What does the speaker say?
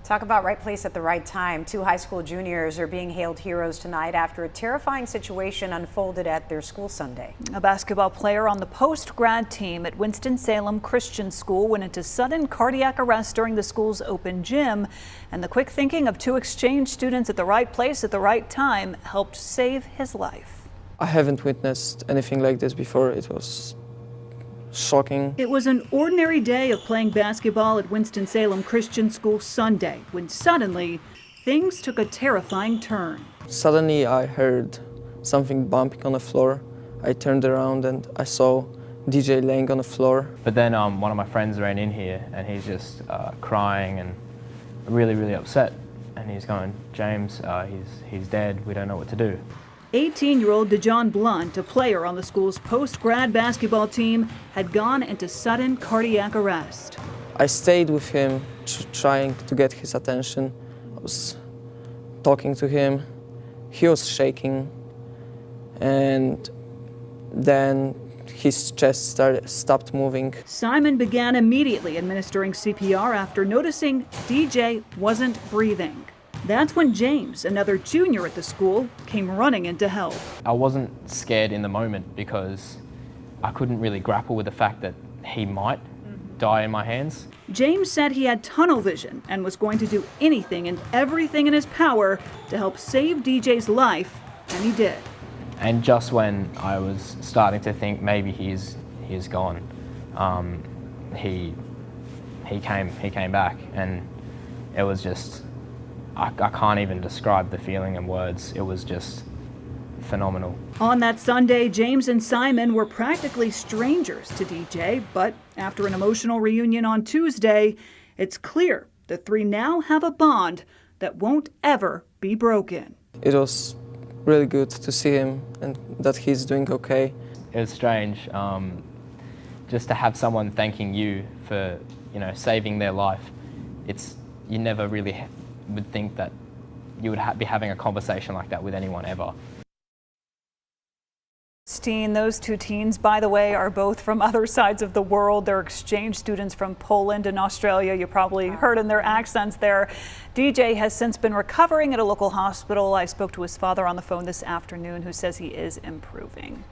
Talk about right place at the right time. Two high school juniors are being hailed heroes tonight after a terrifying situation unfolded at their school Sunday. A basketball player on the post-grad team at Winston-Salem Christian School went into sudden cardiac arrest during the school's open gym. And the quick thinking of two exchange students at the right place at the right time helped save his life. I haven't witnessed anything like this before. It was shocking. It was an ordinary day of playing basketball at Winston-Salem Christian School Sunday when suddenly things took a terrifying turn. Suddenly I heard something bumping on the floor. I turned around and I saw DJ laying on the floor. But then one of my friends ran in here and he's just crying and really upset. And he's going, "James, he's dead. We don't know what to do." 18-year-old DeJohn Blunt, a player on the school's post-grad basketball team, had gone into sudden cardiac arrest. I stayed with him, trying to get his attention. I was talking to him. He was shaking, and then his chest stopped moving. Simon began immediately administering CPR after noticing DJ wasn't breathing. That's when James, another junior at the school, came running in to help. I wasn't scared in the moment because I couldn't really grapple with the fact that he might die in my hands. James said he had tunnel vision and was going to do anything and everything in his power to help save DJ's life, and he did. And just when I was starting to think maybe he's gone, he came back, and it was just, I can't even describe the feeling in words. It was just phenomenal. On that Sunday, James and Simon were practically strangers to DJ, but after an emotional reunion on Tuesday, it's clear the three now have a bond that won't ever be broken. It was really good to see him and that he's doing okay. It was strange just to have someone thanking you for, saving their life. You never really would think that you would be having a conversation like that with anyone ever. Those two teens, by the way, are both from other sides of the world. They're exchange students from Poland and Australia. You probably heard in their accents there. DJ has since been recovering at a local hospital. I spoke to his father on the phone this afternoon, who says he is improving.